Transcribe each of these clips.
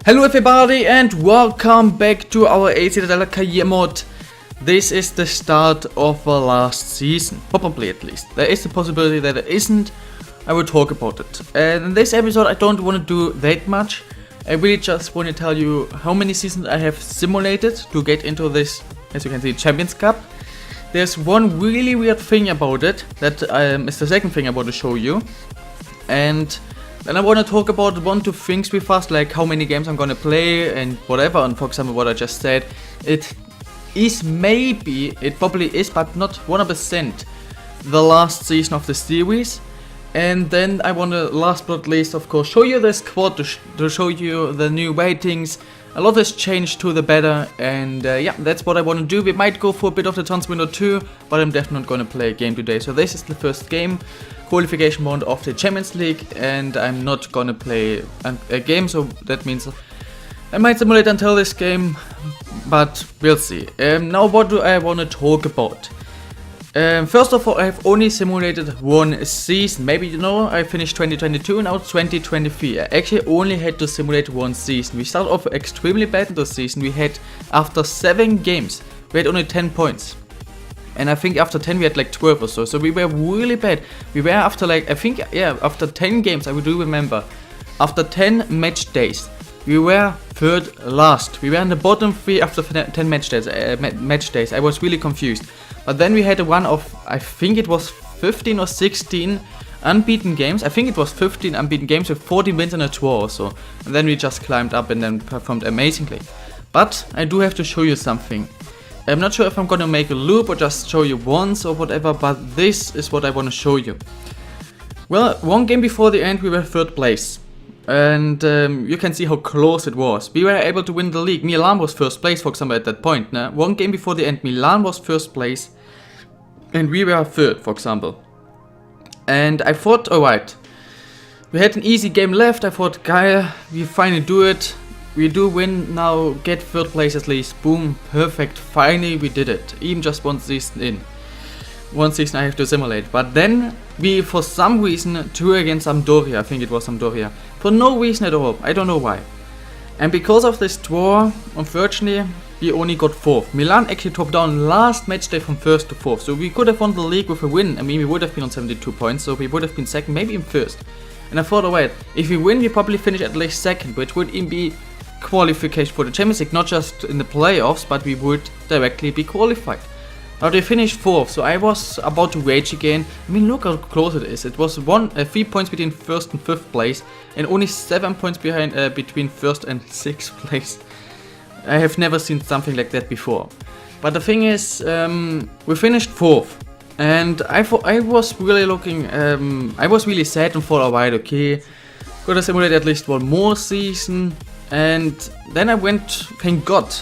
Hello everybody and welcome back to our CITTADELLA career mode. This is the start of the last season, probably at least. There is the possibility that it isn't. I will talk about it. And in this episode I don't want to do that much. I really just want to tell you how many seasons I have simulated to get into this, as you can see, Champions Cup. There's one really weird thing about it that is the second thing I want to show you. And then I want to talk about 1-2 things with us, like how many games I'm gonna play and whatever. And for example, what I just said, it probably is, but not 100% the last season of the series. And then I want to, last but not least, of course, show you the squad to show you the new ratings. A lot has changed to the better, and yeah, that's what I want to do. We might go for a bit of the transfer window too, but I'm definitely not going to play a game today. So this is the first game, qualification round of the Champions League, and I'm not going to play a game, so that means I might simulate until this game, but we'll see. Now what do I want to talk about? First of all, I've only simulated one season. Maybe you know, I finished 2022, now 2023. I actually only had to simulate one season. We started off extremely bad in the season. We had, after 7 games, we had only 10 points. And I think after 10 we had like 12 or so. So we were really bad. We were after like, I think, yeah, after 10 games, I do remember. After 10 match days, we were third last. We were in the bottom 3 after 10 match days. I was really confused. But then we had a run of, I think it was 15 or 16 unbeaten games. I think it was 15 unbeaten games with 14 wins and a draw or so. And then we just climbed up and then performed amazingly. But I do have to show you something. I'm not sure if I'm gonna make a loop or just show you once or whatever, but this is what I want to show you. Well, one game before the end we were third place. And you can see how close it was. We were able to win the league. Milan was first place, for example, at that point. Nah? One game before the end, Milan was first place. And we were third, for example. And I thought, alright, we had an easy game left. I thought, geil, we finally do it. We do win now, get third place at least. Boom, perfect, finally we did it. Even just one season in. One season I have to simulate. But then we, for some reason, drew against Sampdoria. I think it was Sampdoria. For no reason at all. I don't know why. And because of this draw, unfortunately, we only got 4th. Milan actually dropped down last match day from 1st to 4th. So we could have won the league with a win. I mean, we would have been on 72 points. So we would have been 2nd, maybe even 1st. And I thought, alright, if we win, we probably finish at least 2nd, which would even be qualification for the Champions League. Not just in the playoffs, but we would directly be qualified. Now they finished 4th, so I was about to rage again. I mean, look how close it is. It was 3 points between 1st and 5th place, and only 7 points behind between 1st and 6th place. I have never seen something like that before. But the thing is, we finished 4th, and I was really looking. I was really sad and thought, alright, okay, gotta simulate at least one more season. And then I went, thank God.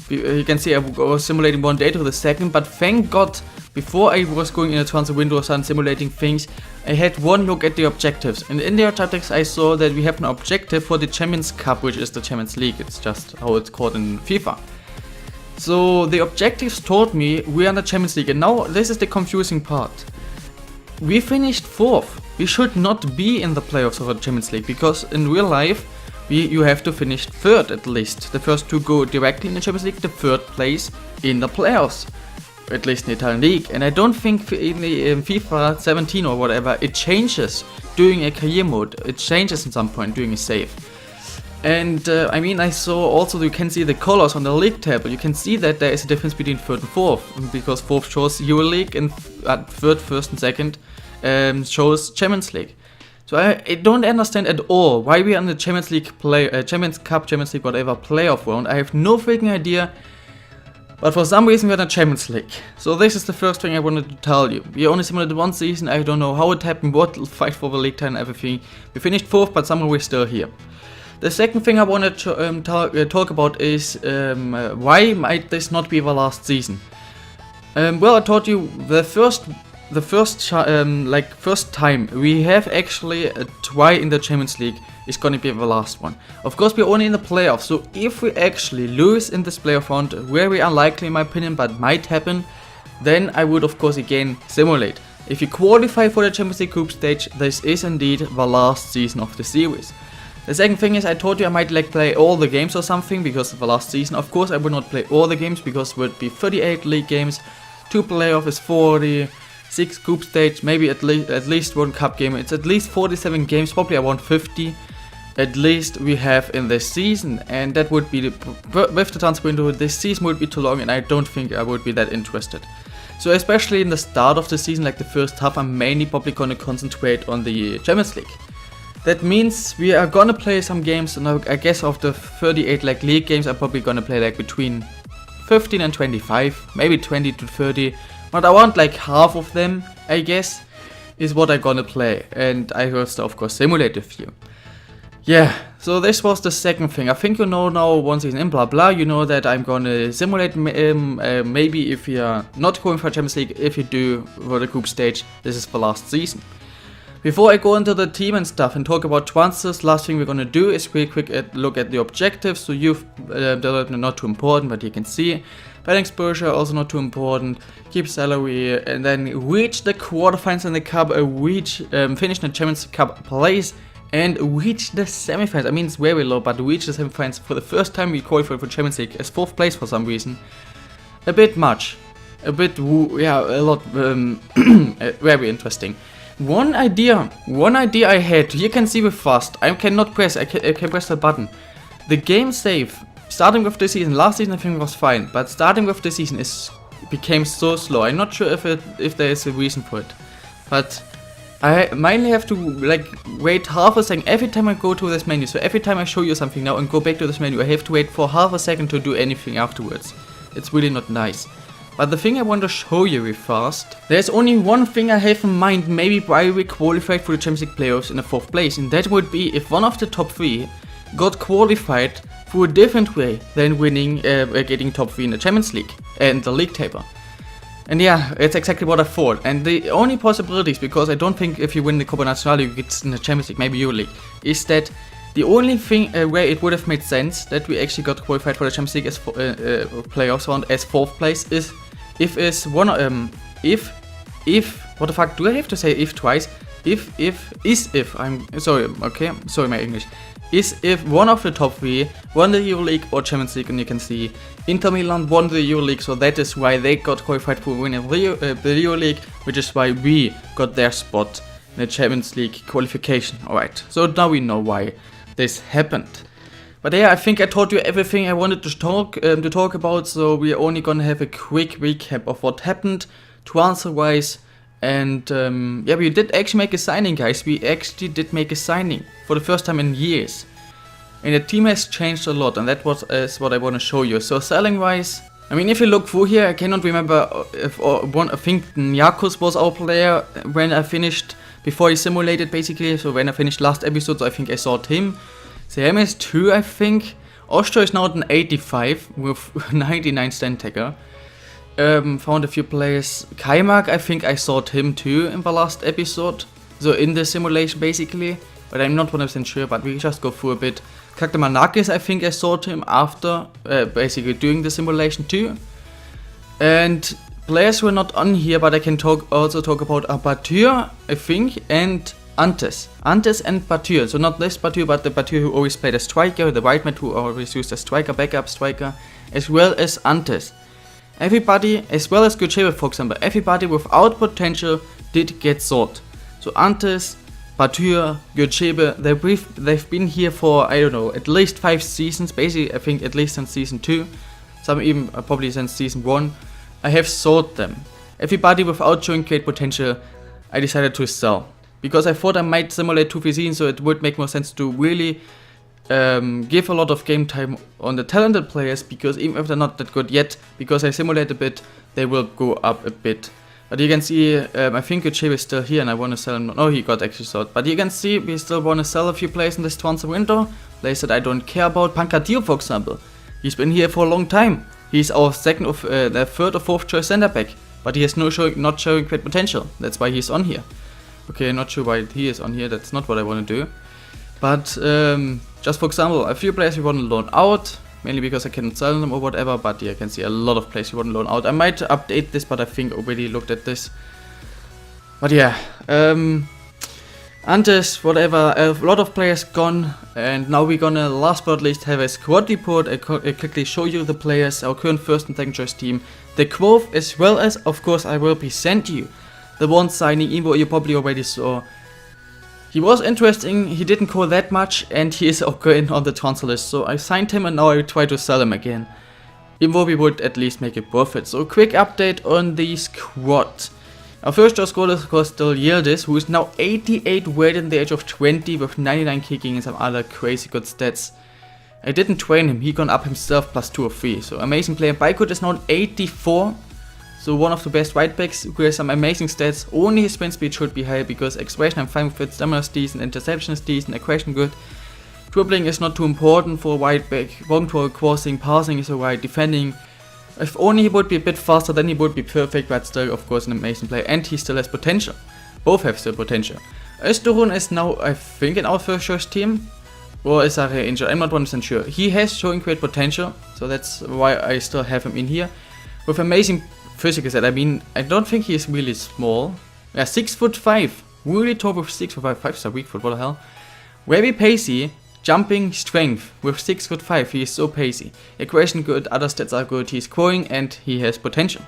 You can see I was simulating one day to the second, but thank God, before I was going in a transfer window and simulating things, I had one look at the objectives. And in the objectives I saw that we have an objective for the Champions Cup, which is the Champions League. It's just how it's called in FIFA. So the objectives told me we are in the Champions League, and now this is the confusing part. We finished 4th. We should not be in the playoffs of the Champions League, because in real life, you have to finish 3rd at least. The first 2 go directly in the Champions League, the 3rd place in the playoffs. At least in the Italian league. And I don't think in FIFA 17 or whatever, it changes during a career mode. It changes at some point during a save. And I mean, I saw also, you can see the colors on the league table. You can see that there is a difference between 3rd and 4th. Because 4th shows EuroLeague and 3rd, 1st and 2nd shows Champions League. So I don't understand at all why we are in the Champions League Champions Cup, Champions League, whatever playoff round. I have no freaking idea. But for some reason we are in the Champions League. So this is the first thing I wanted to tell you. We only simulated one season. I don't know how it happened, what fight for the league time and everything. We finished 4th, but somehow we're still here. The second thing I wanted to talk about is why might this not be the last season? Well, I told you the first time we have actually a try in the Champions League is gonna be the last one. Of course, we're only in the playoffs, so if we actually lose in this playoff round, very unlikely in my opinion, but might happen, then I would of course again simulate. If you qualify for the Champions League group stage, this is indeed the last season of the series. The second thing is, I told you I might like play all the games or something because of the last season. Of course I will not play all the games because it would be 38 league games, 2 playoff is 40, 6 group stage, maybe at least 1 cup game. It's at least 47 games, probably around 50 at least we have in this season, and that would be with the transfer window, this season would be too long, and I don't think I would be that interested. So especially in the start of the season, like the first half, I'm mainly probably gonna concentrate on the Champions League. That means we are gonna play some games, and I guess of the 38 like league games, I'm probably gonna play like between 15 and 25, maybe 20 to 30, but I want like half of them, I guess, is what I'm gonna play, and I will of course simulate a few. Yeah, so this was the second thing. I think you know now, 1 season in, blah blah, you know that I'm gonna simulate maybe if you're not going for Champions League, if you do for the group stage, this is the last season. Before I go into the team and stuff and talk about transfers, last thing we're gonna do is real quick look at the objectives. So youth development not too important, but you can see batting exposure also not too important. Keep salary, and then reach the quarterfinals in the cup, finish the Champions Cup place, and reach the semifinals. I mean, it's very low, but reach the semifinals for the first time we qualified for Champions League as 4th place for some reason. A bit much, a bit, yeah, a lot, very interesting. One idea I had, you can see with fast, I cannot press, I can press the button. The game save, starting with this season, last season I think was fine, but starting with this season became so slow. I'm not sure if there is a reason for it, but I mainly have to like wait half a second every time I go to this menu. So every time I show you something now and go back to this menu, I have to wait for half a second to do anything afterwards. It's really not nice. But the thing I want to show you real fast, there's only one thing I have in mind, maybe why we qualified for the Champions League playoffs in the 4th place, and that would be if one of the top 3 got qualified through a different way than getting top 3 in the Champions League and the league table. And yeah, it's exactly what I thought. And the only possibilities, because I don't think if you win the Copa Nacional you get in the Champions League, maybe Euro League, is that the only thing where it would have made sense that we actually got qualified for the Champions League as playoffs round as 4th place is if what the fuck do I have to say if twice? I'm sorry, okay, sorry my English. Is if one of the top 3 won the Euro League or Champions League, and you can see Inter Milan won the Euro League, so that is why they got qualified for winning the Euro League, which is why we got their spot in the Champions League qualification. Alright, so now we know why this happened. But yeah, I think I told you everything I wanted to talk about, so we're only gonna have a quick recap of what happened, transfer-wise. And yeah, we did actually make a signing, guys. We actually did make a signing for the first time in years. And the team has changed a lot, and that is what I want to show you. So selling wise, I mean, if you look through here, I cannot remember if I think Nyakos was our player when I finished, before he simulated basically. So when I finished last episode, so I think I saw him. Sam is 2, I think. Ostro is now at an 85 with 99 stand taker. Found a few players. Kaimak, I think I saw him too in the last episode. So in the simulation basically. But I'm not 100% sure, but we just go through a bit. Kaktamanakis, I think I saw him after, basically doing the simulation too. And players who are not on here, but I can also talk about Batur, I think, and Antes. Antes and Batur. So not this Batur, but the Batur who always played as striker, the white man who always used as striker, backup striker, as well as Antes. Everybody, as well as Gucebe for example, everybody without potential did get sold. So Antes, Batur, Gucebe, they've been here for, I don't know, at least 5 seasons, basically I think at least since season 2, some even probably since season 1, I have sold them. Everybody without showing great potential, I decided to sell. Because I thought I might simulate 2-3 seasons, so it would make more sense to really give a lot of game time on the talented players, because even if they're not that good yet, because I simulate a bit, they will go up a bit. But you can see, I think Gucebe is still here and I want to sell him. No, he got actually sold. But you can see, we still want to sell a few players in this transfer window. Players that I don't care about. Pancratio, for example. He's been here for a long time. He's our the 3rd or 4th choice center back. But he has not showing great potential. That's why he's on here. Okay, not sure why he is on here. That's not what I want to do. But just for example, a few players we want to loan out, mainly because I cannot sell them or whatever. But yeah, I can see a lot of players we want to loan out. I might update this, but I think I already looked at this. But yeah, Antes, whatever, a lot of players gone, and now we're gonna last but not least have a squad report. I quickly show you the players, our current first and second choice team, the quote, as well as, of course, I will present you the one signing Evo you probably already saw. He was interesting, he didn't call that much, and he is okay on the transfer list, so I signed him and now I try to sell him again. Even though we would at least make a profit. So quick update on the squad. Our first choice squad is of course still Yildiz, who is now 88 weighted in the age of 20 with 99 kicking and some other crazy good stats. I didn't train him, he gone up himself plus 2 or 3, so amazing player. Baikut is now 84, so one of the best right backs who has some amazing stats. Only his sprint speed should be high because acceleration I'm fine with it, stamina is decent, interception is decent, aggression good. Dribbling is not too important for a right back, long throw, crossing, passing is alright, defending. If only he would be a bit faster, then he would be perfect, but still, of course, an amazing player. And he still has potential. Both have still potential. Özturun is now, I think, in our first choice team. Or is Are injured? I'm not 100% sure. He has showing great potential, so that's why I still have him in here. With amazing physical set, I mean, I don't think he is really small. Yeah, 6'5". Really tall with 6'5". 5-star weak foot, what the hell. Very pacey. Jumping strength with 6'5", he is so pacey. Aggression good, other stats are good, he's scoring and he has potential.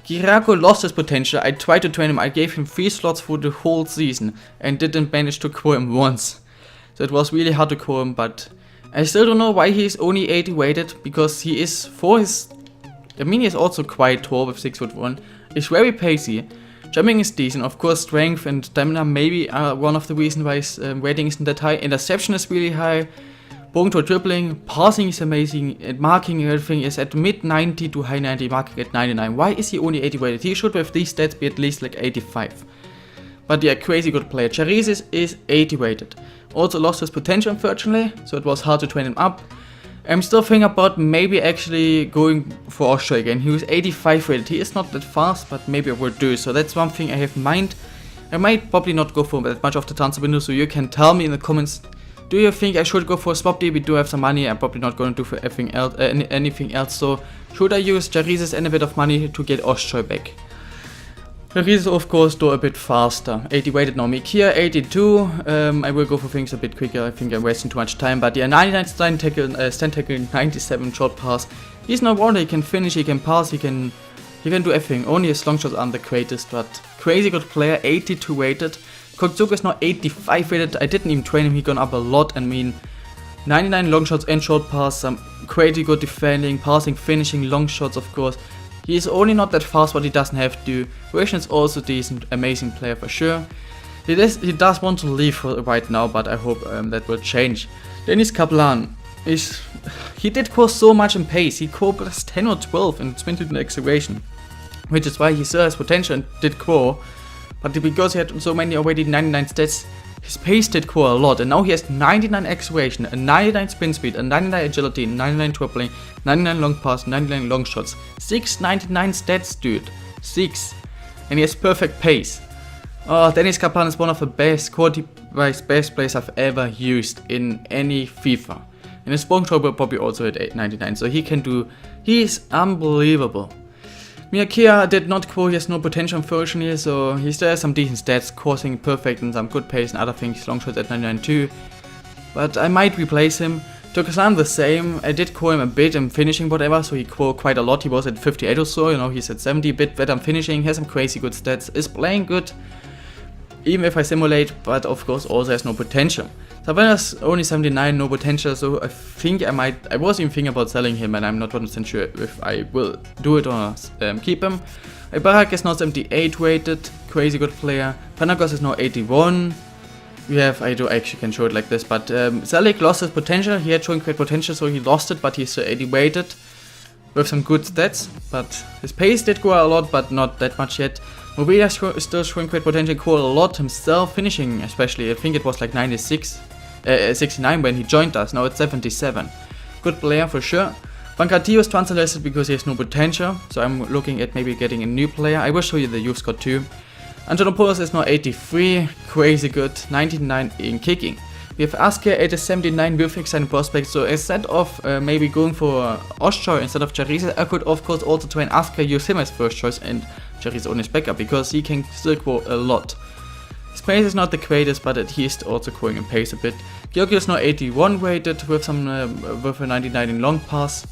Kirako lost his potential, I tried to train him, I gave him 3 slots for the whole season and didn't manage to core him once. So it was really hard to core him, but I still don't know why he is only 80 weighted, because he is, for his, I mean he is also quite tall with 6'1", he's very pacey. Jumping is decent, of course strength and stamina maybe are one of the reasons why his rating isn't that high. Interception is really high, boring to dribbling, passing is amazing, and marking and everything is at mid 90 to high 90, marking at 99. Why is he only 80 weighted? He should with these stats be at least like 85. But yeah, crazy good player. Charizes is 80 weighted. Also lost his potential unfortunately, so it was hard to train him up. I'm still thinking about maybe actually going for Osho again. He was 85 rated. He is not that fast, but maybe I will do. So that's one thing I have in mind. I might probably not go for that much of the transfer window, so you can tell me in the comments. Do you think I should go for a swap deal? We do have some money. I'm probably not going to do for anything else. So should I use Charizes and a bit of money to get Osho back? Charizes of course do a bit faster. 80 weighted now. Mikia 82. I will go for things a bit quicker. I think I'm wasting too much time. But yeah, 99 stand tackle, 97 short pass. He's no wonder. He can finish. He can pass. He can do everything. Only his long shots aren't the greatest, but crazy good player. 82 weighted. Kotsuka is now 85 weighted. I didn't even train him. He gone up a lot. I mean, 99 long shots and short pass. Some crazy good defending, passing, finishing, long shots of course. He is only not that fast, but he doesn't have to. Version is also decent, amazing player for sure. He does want to leave right now, but I hope that will change. Dennis Kaplan he did core so much in pace. He core plus 10 or 12 and sprint in acceleration, which is why he still has potential and did core. But because he had so many already 99 stats, his pace did core a lot, and now he has 99 acceleration, a 99 sprint speed, a 99 agility, 99 dribbling, 99 long pass, 99 long shots, 699 stats, dude, 6, and he has perfect pace. Oh, Dennis Kaplan is one of the best quality-wise best players I've ever used in any FIFA. And his spawn will probably also at 899, so he is unbelievable. Miyakia did not core, he has no potential unfortunately, so he still has some decent stats, coursing perfect and some good pace and other things, long shots at 99 too. But I might replace him. Tokusan the same, I did core him a bit in finishing whatever, so he core quite a lot. He was at 58 or so, you know, he's at 70, bit better in finishing, has some crazy good stats, is playing good, even if I simulate, but of course also has no potential. Savannah's only 79, no potential, so I think I was even thinking about selling him, and I'm not 100% sure if I will do it or keep him. Ibarak is now 78 rated, crazy good player. Panagos is now 81. We have, I actually can show it like this, but Zalik lost his potential. He had showing great potential, so he lost it, but he's still 80 rated with some good stats. But his pace did grow a lot, but not that much yet. Movida is still showing great potential, core a lot himself, finishing especially. I think it was like 69 when he joined us, now it's 77. Good player for sure. Bancatio is translated because he has no potential, so I'm looking at maybe getting a new player. I will show you the youth squad too. Antonopoulos is now 83, crazy good, 99 in kicking. We have Asker at a 79 with exciting prospects, so instead of maybe going for Osho instead of Charizes, I could of course also try and Asker, use him as first choice and Charizes on his backup, because he can still grow a lot. His pace is not the greatest, but he is also growing in pace a bit. Gyokyo is now 81 rated with some with a 99 in long pass.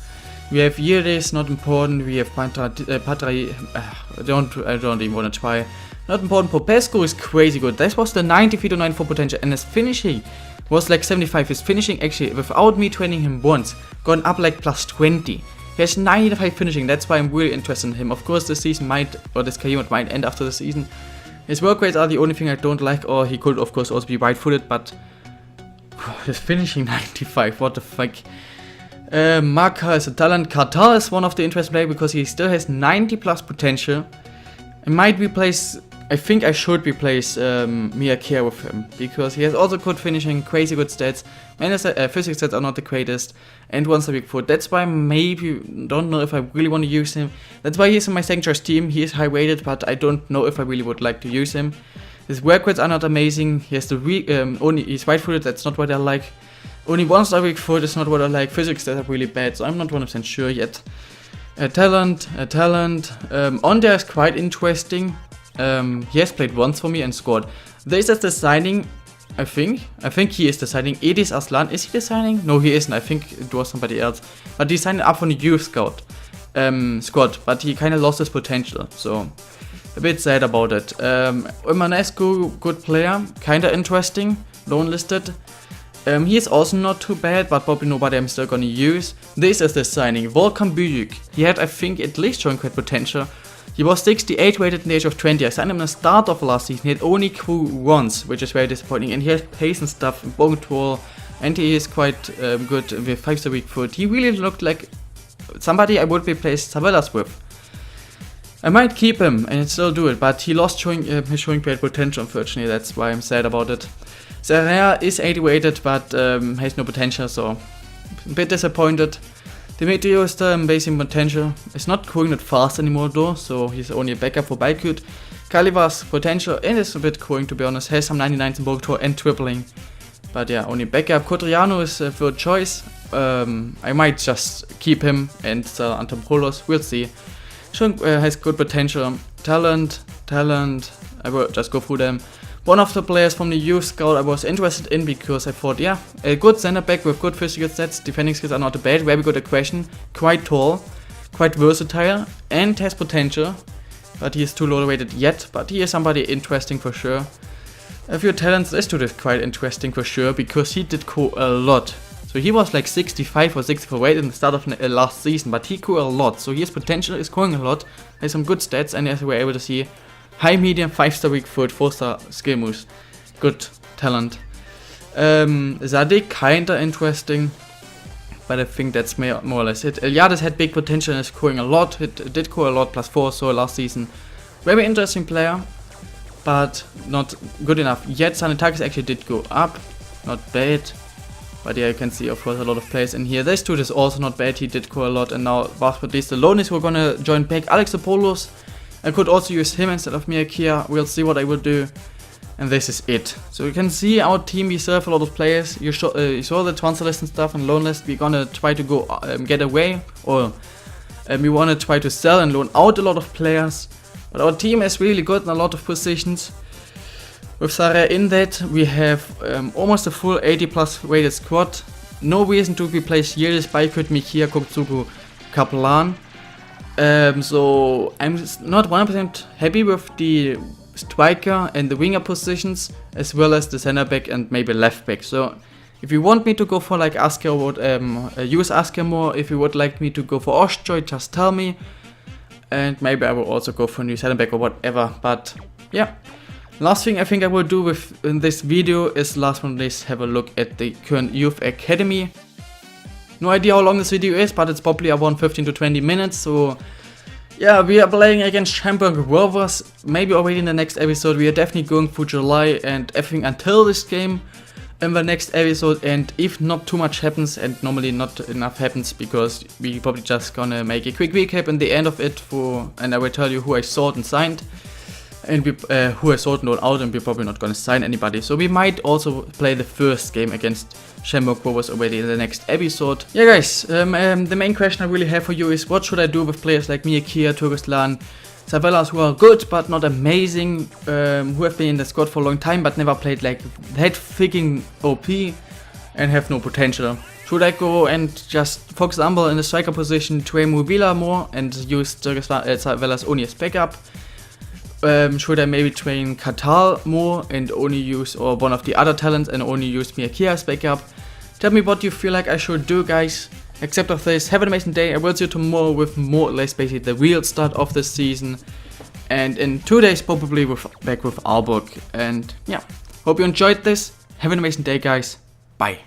We have Yeres, not important. We have Patra, I don't even want to try. Not important. Popescu is crazy good. This was the 93 to 94 potential, and his finishing was like 75. His finishing actually, without me training him once, gone up like plus 20. He has 95 finishing. That's why I'm really interested in him. Of course, this season might, or this career might end after the season. His work rates are the only thing I don't like, or he could of course also be right-footed, but his finishing 95. What the fuck? Marka is a talent. Kartal is one of the interesting players because he still has 90 plus potential. I might replace, I think I should replace Miyakea with him because he has also good finishing, crazy good stats. And his physics stats are not the greatest, and once a week foot. That's why maybe, don't know if I really want to use him. That's why he's in my second choice team. He is high rated, but I don't know if I really would like to use him. His work rates are not amazing. He has the only, he's right footed, that's not what I like. Only one star weak foot is not what I like. Physics stats are really bad, so I'm not 100% sure yet. A talent. On there is quite interesting. He has played once for me and scored. This is the signing, I think he is the signing. Edis Aslan, is he the signing? No, he isn't. I think it was somebody else. But he signed up on the youth scout squad, but he kind of lost his potential, so a bit sad about it. Umanescu, good player, kind of interesting, lone listed. He is also not too bad, but probably nobody I'm still gonna use. This is the signing, Volkan Büyük. He had, I think, at least showing great potential. He was 68 rated in the age of 20. I signed him in the start of last season. He had only crew once, which is very disappointing. And he has pace and stuff, bone control, and he is quite good with 5-star weak foot. He really looked like somebody I would replace Savelas with. I might keep him and still do it, but he lost his showing great potential, unfortunately. That's why I'm sad about it. Serrea is 80 rated, but has no potential, so a bit disappointed. Dimitrio is still amazing potential. It's not growing that fast anymore though, so he's only a backup for Baikut. Kalivas potential and is a bit growing, to be honest. Has some 99s in bulk tour and tripling. But yeah, only backup. Cotriano is a third choice. I might just keep him and sell Antopoulos. We'll see. Shunk has good potential. Talent. I will just go through them. One of the players from the youth scout I was interested in because I thought, yeah, a good center back with good physical stats, defending skills are not bad, very good aggression, quite tall, quite versatile, and has potential. But he is too low rated yet, but he is somebody interesting for sure. A few talents, this dude is quite interesting for sure, because he did go a lot. So he was like 65 or 64 rated in the start of last season, but he grew a lot. So his potential is growing a lot, has some good stats, and as we were able to see, high, medium, 5-star weak foot, 4-star skill moves. Good talent. Zadig, kinda interesting. But I think that's more or less it. Eliades had big potential and is growing a lot. It did grow a lot, +4 so last season. Very interesting player, but not good enough yet. Sanitakis actually did go up. Not bad. But yeah, you can see of course a lot of players in here. This dude is also not bad. He did grow a lot. And now last but least the Lonis who are gonna join back. Alexopoulos. I could also use him instead of Miyakea. We'll see what I will do. And this is it. So you can see our team, we serve a lot of players. You saw the transfer list and stuff and loan list. We're gonna try to go get away, or we wanna try to sell and loan out a lot of players. But our team is really good in a lot of positions. With Sarah in that, we have almost a full 80 plus rated squad. No reason to replace Yildiz, Baikut, Mikia, Kokzuku, Kaplan. So I'm not 100% happy with the striker and the winger positions, as well as the center back and maybe left back. So if you want me to go for like Asker, would use Asker more. If you would like me to go for Ostjoy, just tell me, and maybe I will also go for a new center back or whatever. But yeah, last thing I think I will do with in this video is, last one, let's have a look at the current youth academy. No idea how long this video is, but it's probably around 15 to 20 minutes, so yeah, we are playing against Hamburg Rovers, maybe already in the next episode. We are definitely going through July and everything until this game in the next episode, and if not too much happens, and normally not enough happens, because we probably just gonna make a quick recap in the end of it, and I will tell you who I sold and signed, and who I sold and loaned out, and we're probably not gonna sign anybody. So we might also play the first game against Hamburg Rovers already in the next episode. Yeah guys, the main question I really have for you is, what should I do with players like Miyakea, Turkistan, Savellas who are good but not amazing, who have been in the squad for a long time but never played like that freaking OP and have no potential. Should I go and just focus Umble in the striker position, train Mubila more and use Savellas only as backup? Should I maybe train Katal more and only use or one of the other talents and only use Miyakia as backup? Tell me what you feel like I should do, guys. Except of this, have an amazing day. I will see you tomorrow with more or less basically the real start of the season. And in 2 days probably back with Aalborg. And yeah, hope you enjoyed this. Have an amazing day, guys. Bye.